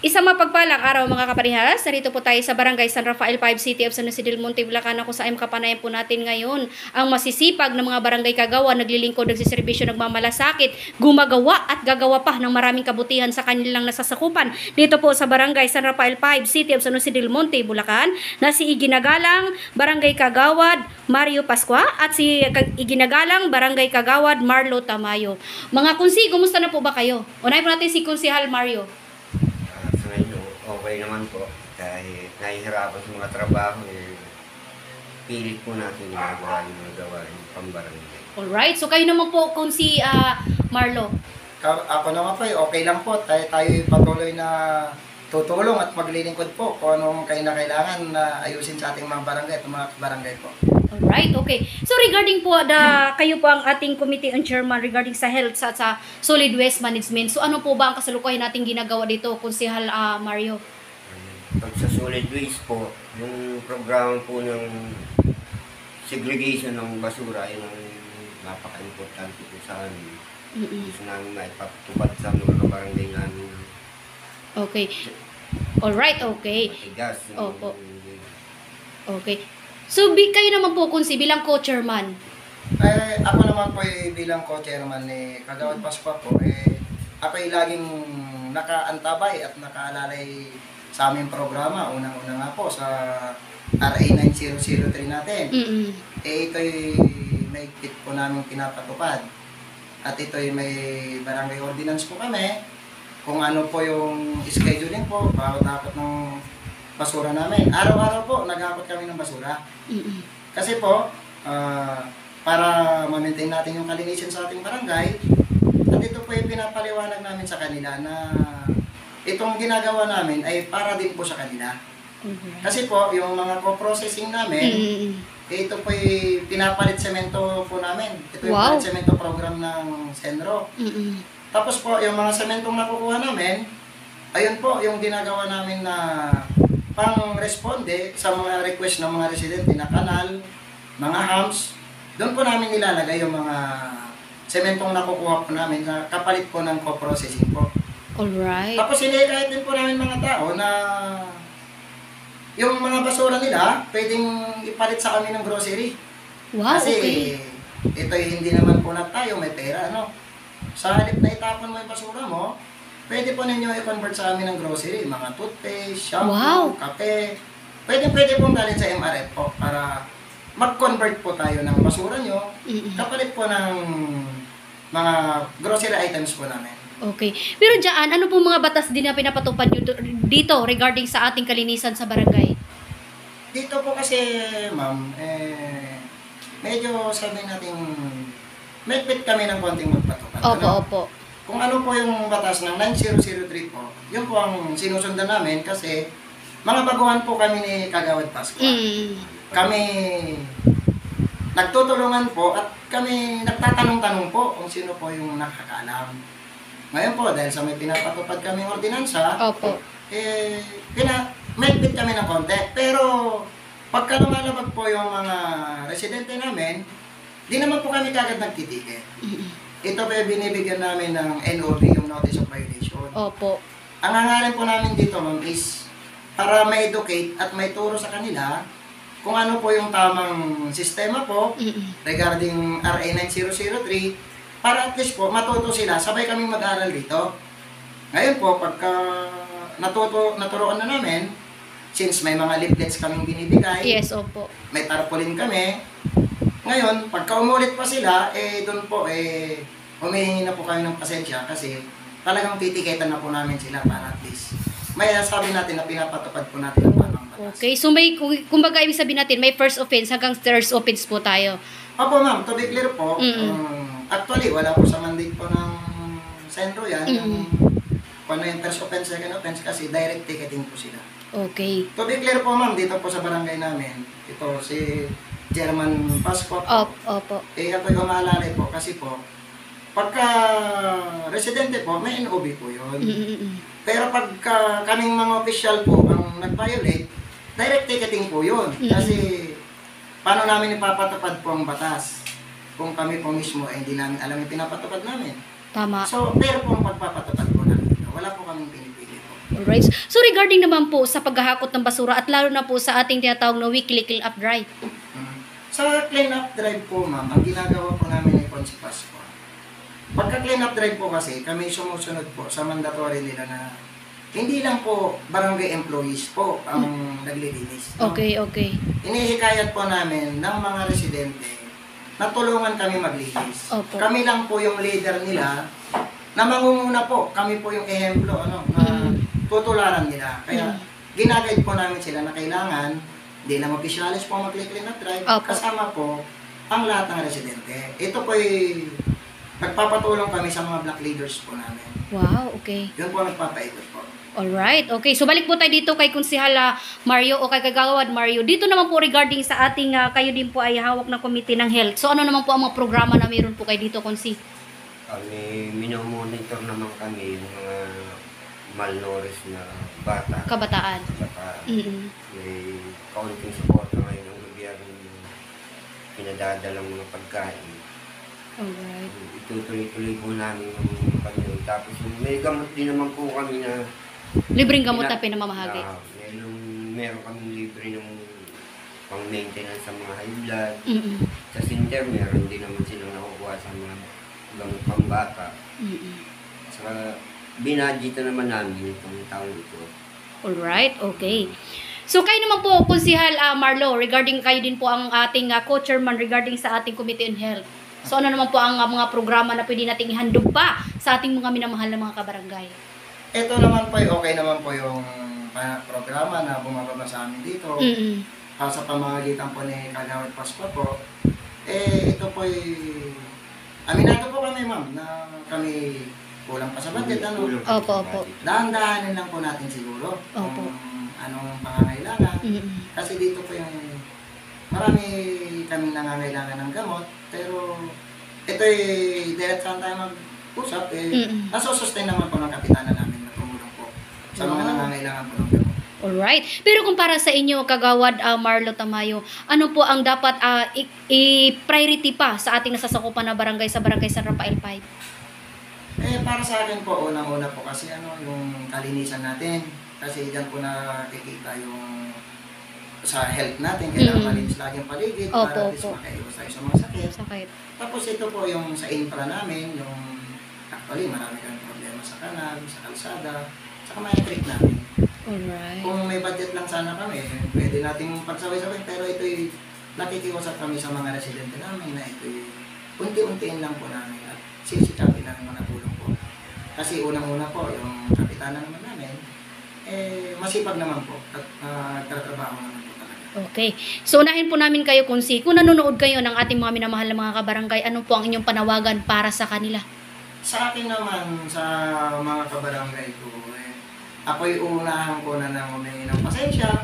Isang mapagpalang araw mga kaparihas, narito po tayo sa Barangay San Rafael 5 City of San Jose del Monte, Bulacan, kung saan kapanayan po natin ngayon ang masisipag ng mga barangay kagawa, naglilingkod, nagsiservisyo, nagmamalasakit, gumagawa at gagawa pa ng maraming kabutihan sa kanilang nasasakupan. Dito po sa Barangay San Rafael 5 City of San Jose del Monte, Bulacan, na si Iginagalang Barangay Kagawad Mario Pascua at si Iginagalang Barangay Kagawad Marlo Tamayo. Mga kunsi, kumusta na po ba kayo? Unahin po natin si Kunsihal Mario. Sa ngayon, okay naman po. Kahit nahihirapan sa mga trabaho, pilit po natin ginagawa yung mga gawain pambarangay. Alright, so kayo naman po kung si Marlo. Ako naman po, okay lang po. Tayo patuloy na tutulong at maglilingkod po kung anong kailangan na ayusin sa ating mga barangay at mga barangay po. Alright, okay. So regarding po, kayo po ang ating committee on chairman regarding sa health sa solid waste management. So ano po ba ang kasalukuyan nating ginagawa dito, Kunsihal Mario? Pag sa solid waste po, yung programa po ng segregation ng basura, yun ang napaka-importante po sa amin. Gusto namin maipatupad sa mga kabarangay namin. Okay. Alright, okay. Matigas. Opo. Okay. So, kayo naman po, Kunsi, bilang co-chairman. Ako naman po bilang co-chairman ni Kagawad Pascua po, ako laging nakaantabay at nakaalalay sa aming programa. Unang-una nga po sa RA 9003 natin. Ito'y may kit po namin pinapatupad. At ito'y may barangay ordinance po kami. Kung ano po yung scheduling po, bawat dapat ng basura namin. Araw-araw po, naghakot kami ng basura. Kasi po, para ma-maintain natin yung kalinisan sa ating barangay, at ito po yung pinapaliwanag namin sa kanila na itong ginagawa namin ay para din po sa kanila. Kasi po, yung mga co-processing namin, ito po yung pinapalit semento po namin. Ito yung palit semento program ng Senro. Tapos po, yung mga sementong nakukuha namin, ayun po yung ginagawa namin na pang-responde sa mga request ng mga residente na kanal, mga humps. Doon po namin nilalagay yung mga sementong nakukuha po namin na kapalit po ng co-processing po. Alright. Tapos hinihikayat din po namin mga tao na yung mga basura nila, pwedeng ipalit sa kami ng grocery. Wow, Kasi okay. ito'y hindi naman po na tayo, may pera, ano. Sa halip na itapon mo yung basura mo, pwede po ninyo i-convert sa amin ng grocery, mga toothpaste, shampoo, kape. Pwede pong dalhin sa MRF po para mag-convert po tayo ng basura nyo, kapalit po ng mga grocery items po namin. Okay. Pero dyan, ano po mga batas din na pinapatupad nyo dito regarding sa ating kalinisan sa barangay? Dito po kasi, ma'am, medyo sabi natin, medpit kami ng konting magpatupad. Opo. Kung ano po yung batas ng 9003 po, yun po ang sinusundan namin kasi mga baguhan po kami ni Kagawad Pascua. Kami nagtutulungan po at kami nagtatanong-tanong po kung sino po yung nakakaalam. Ngayon po, dahil sa may pinapatupad kaming ordinansa, medpit kami ng konti. Pero pagka lumalabag po yung mga residente namin, di naman po kami kagad nagtitikit. Ito pa binibigyan namin ng NOV, yung Notice of Violation. Opo. Ang hangarin po namin dito, ma'am, is para ma-educate at may turo sa kanila kung ano po yung tamang sistema po regarding RA 9003 para at least po matuto sila, sabay kaming mag-aral dito. Ngayon po, pagka naturoan na namin, since may mga leaflets kaming binibigay, Yes, opo. may tarpaulin kami, ngayon, pagka umulit pa sila, doon po, humihingi na po kami ng pasensya kasi talagang titiketan na po namin sila para at least may sabi natin na pinapatupad po natin ang tamang batas. Okay, so may, kumbaga ibig sabihin natin, may first offense hanggang third offense po tayo. Opo ma'am, to be clear po, actually wala po sa mandate po ng Senro yan, yung kung ano yung first offense, second offense kasi direct ticketing po sila. Okay. To be clear po ma'am, dito po sa barangay namin, ito si German Pascua po. Opo. Ako'y umalalay po kasi po, pagka residente po, may NOB po yun. Pero pagka kaming mga official po ang nag-violate, direct ticketing po yun. Kasi paano namin ipapatupad po ang batas? Kung kami po mismo hindi namin alam yung pinapatupad namin. Tama. So, pero po ang pagpapatupad po namin, wala po kaming pinipili po. Alright. So regarding naman po sa paghahakot ng basura at lalo na po sa ating tinatawag na weekly clean up drive. Sa clean up drive po, ma'am, ang ginagawa po namin ay Konsi Pasko. Pagka clean up drive po kasi, kami sumusunod po sa mandatory nila na hindi lang po barangay employees po ang naglilinis. No? Okay, okay. Inihikayat po namin ng mga residente na tulungan kami maglinis. Opo. Kami lang po yung leader nila na mangunguna po. Kami po yung ehemplo na tutularan nila. Kaya ginaguide po namin sila na kailangan hindi lang opisyalis po mag-clean up drive. Opo. Kasama po ang lahat ng residente. Ito po ay nagpapatulong kami sa mga black leaders po namin. Wow, okay. Yun po ang nagpapaikot po. Alright, okay. So balik po tayo dito kay Konsehal Mario o kay Kagawad Mario. Dito naman po regarding sa ating, kayo din po ay hawak ng Committee ng Health. So ano naman po ang mga programa na mayroon po kayo dito, Konsi? Kami, minomonitor naman kami yung mga malnourished na bata. Kabataan. Bata. Mm-mm. May kaunting suporta ngayon ng gobyerno na pinadadalang mga pagkain. Alright. Itutuloy-tuloy po namin yung panyo. Tapos may gamot din naman po kami na Libreng gamot na pinamamahagi. meron kami libre ng pang-maintenance sa mga high blood. Mm-mm. Sa Sinter, meron din naman silang nakukuha sa mga gamot pang bata. Mm-mm. Saka binadgeta naman namin itong taon ito. Alright, okay. So kayo naman po, Konsehal Marlo, regarding kayo din po ang ating co-chairman regarding sa ating Committee on Health. So ano naman po ang mga programa na pwede nating ihandog pa sa ating mga minamahal na mga kabarangay? Ito naman po, okay naman po yung programa na bumababa sa amin dito. Mm-mm. Sa pamamagitan po ni Kagawad Pasko po. Ito po aminado po kami, ma'am, na kami kulang pa sa budget. Opo, opo. Dahan-dahanin lang po natin siguro Opo. kung anong pangangailangan. Mm-mm. Kasi dito po yung marami kami nangangailangan ng gamot. Pero ito'y diretsahan tayo mag-usap. Mm-mm. Nasusustain naman po ng kapitana namin na tumulong po sa mga Wow. nangangailangan po ng gamot. Alright. Pero kung para sa inyo, Kagawad Marlo Tamayo, ano po ang dapat i-priority pa sa ating nasasakupan na barangay sa Barangay San Rafael 5? Para sa akin po, unang-una po kasi yung kalinisan natin. Kasi dyan po nakikita yung sa health natin. Kailangan malinis lagi ang paligid Opo, para at least opo. makaiwas tayo sa mga sakit. Sakit. Tapos ito po yung sa infra namin, yung actually marami kami problema sa kanal, sa kalsada, sa mga trip namin. Alright. Kung may budget lang sana kami, pwede nating pagsabay-sabay. Pero ito'y nakikiusap kami sa mga residente namin na ito'y unti-untiin lang po namin at sisikapin namin manatulong po. Kasi unang-una po, yung kapitana naman namin, masipag naman po at nagtatrabaho naman po talaga. Okay. So, unahin po namin kayo, Konsi. Kung nanonood kayo ng ating mga minamahal na mga kabarangay, ano po ang inyong panawagan para sa kanila? Sa akin naman, sa mga kabarangay ko, ako'y uunahan ko na nang humingi ng pasensya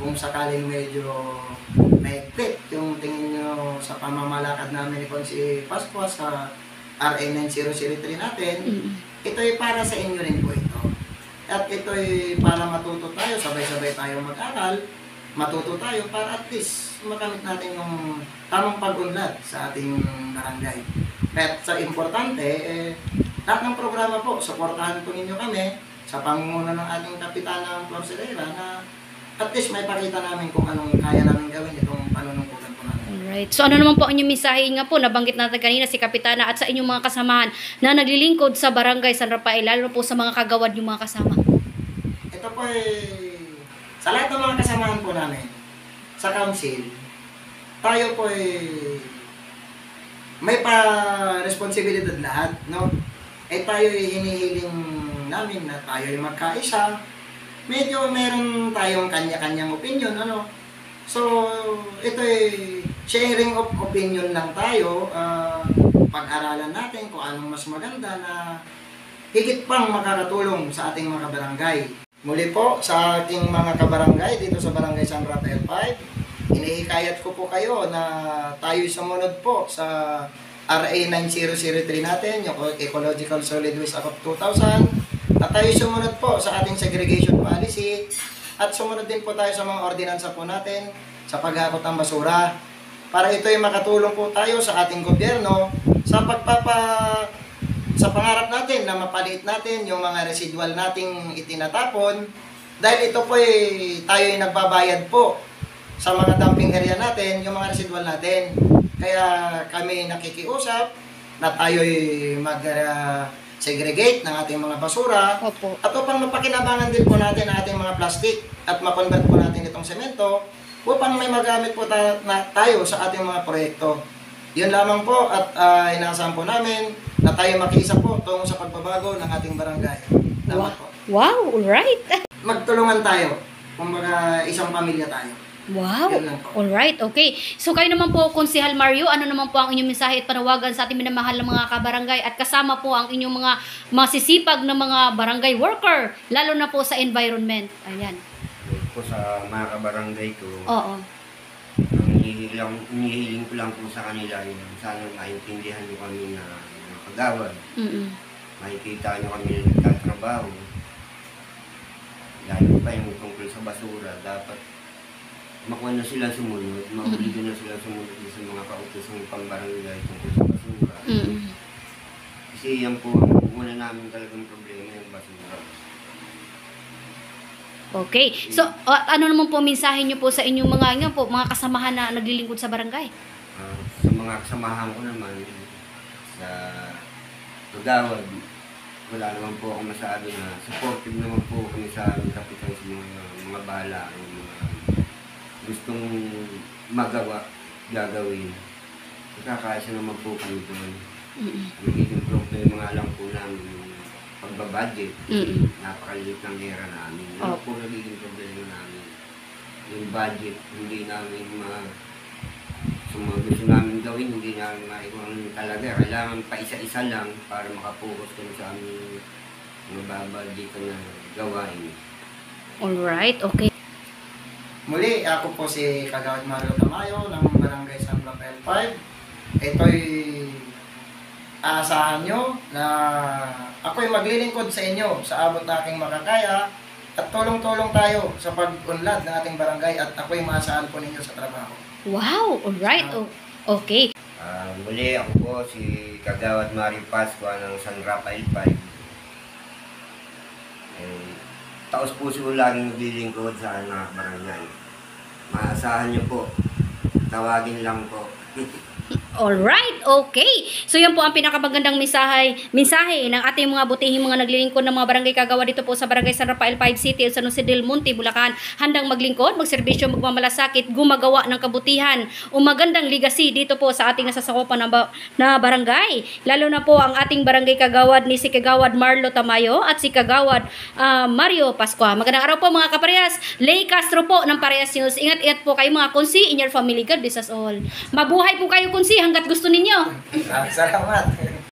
kung sakaling medyo maigpit yung tingin nyo sa pamamalakad namin ni Konsi Pascua sa RA 9003 natin. Ito'y para sa inyo rin po ito. At ito'y para matuto tayo, sabay-sabay tayo mag-aral, matuto tayo para at least makamit natin yung tamang pag-unlad sa ating barangay. At sa importante, lahat ng programa po, supportahan po ninyo kami sa pangunguna ng ating Kapitana Flor Serera na at least may pakita namin kung anong kaya namin gawin itong panunungkutan po namin. Alright. So, ano naman po ang inyong mensahe nga po, nabanggit natin kanina si Kapitana at sa inyong mga kasamahan na naglilingkod sa Barangay San Rafael, lalo po sa mga kagawad yung mga kasama? Ito po sa lahat ng mga kasamahan po namin sa council, tayo po may pa-responsibilidad lahat, no? Tayo hinihiling namin na tayo magkaisa. Medyo meron tayong kanya-kanyang opinion, ano? So, ito sharing of opinion lang tayo. Pag-aralan natin kung anong mas maganda na higit pang makakatulong sa ating mga kabarangay. Muli po, sa ating mga kabarangay dito sa Barangay San Rafael 5, inihikayat ko po kayo na tayo sumunod po sa RA 9003 natin, yung Ecological Solid Waste Act of 2000, at tayo sumunod po sa ating segregation policy, at sumunod din po tayo sa mga ordinansa po natin sa paghakot ng basura, para ito ay makatulong po tayo sa ating gobyerno sa sa pangarap natin na mapaliit natin yung mga residual nating itinatapon dahil ito po tayo ay nagbabayad po sa mga dumping area natin, yung mga residual natin. Kaya kami nakikiusap na tayo ay mag-segregate ng ating mga basura Opo. at upang mapakinabangan din po natin ang ating mga plastic at makonvert po natin itong semento upang may magamit po tayo sa ating mga proyekto. Yun lamang po at inaasahan po namin na tayo makiisa po tungo sa pagbabago ng ating barangay. Salamat po. Wow, alright. Magtulungan tayo. Kumbaga isang pamilya tayo. Wow. Yun lang po. Alright, okay. So kayo naman po, Konsehal Mario, ano naman po ang inyong mensahe at panawagan sa ating minamahal ng mga kabarangay at kasama po ang inyong mga masisipag na mga barangay worker, lalo na po sa environment. Ayan. Po sa mga kabarangay ko, Oo. ang inihiling ko lang po sa kanila yung sana maintindihan nyo kami na mga kagawad. Makikita nyo kami na nagtatrabaho. Lalo pa yung tungkol sa basura, dapat makuha na sila sumunod, mauligan na sila sumunod sa mga kautos ng pambarangay tungkol sa basura. Kasi yan po ang una namin talagang problema, yung basura. Okay. So, ano naman po mensahe niyo po sa inyong mga kasamahan na naglilingkod sa barangay? Sa mga kasamahan ko naman, sa Tugawad, wala naman po ako masabi na supportive naman po kami sa aming kapitan sa mga bala, yung mga gustong magawa, gagawin. Nakakaisa naman po kami doon. Magiging problema nga lang po namin yung pagbabudget. Napakaliit ng pera namin. Ano po nagiging problema namin? Yung budget, hindi namin gusto namin gawin, hindi namin maiwan talaga. Kailangan pa isa-isa lang para makapokus kami sa aming mababudget na gawain. Alright, okay. Muli, ako po si Kagawad Mario Tamayo ng Barangay San Rafael 5. Ito'y aasahan nyo na ako'y maglilingkod sa inyo sa abot na aking makakaya at tulong-tulong tayo sa pag-unlad ng ating barangay at ako'y maasahan po ninyo sa trabaho. Wow, alright. Okay. Muli, ako po si Kagawad Mario Pascua ng San Rafael 5. Taos puso laging naglilingkod sa anak barangay. Maasahan niyo po. Tawagin lang po. Alright, okay. So yan po ang pinakamagandang mensahe ng ating mga butihing mga naglilingkod ng mga barangay kagawa dito po sa Barangay San Rafael 5 City, San Jose del Monte, Bulacan. Handang maglingkod, magserbisyo, magmamalasakit, gumagawa ng kabutihan o magandang legacy dito po sa ating nasasakupan na barangay. Lalo na po ang ating barangay kagawad ni si Kagawad Marlo Tamayo at si Kagawad Mario Pascua. Magandang araw po mga kaparehas. Lay Castro po ng Parehas News. Ingat-ingat po kayo mga konsi in your family. God bless us all. Mabuhay po kayo konsi hanggat gusto ninyo. Salamat.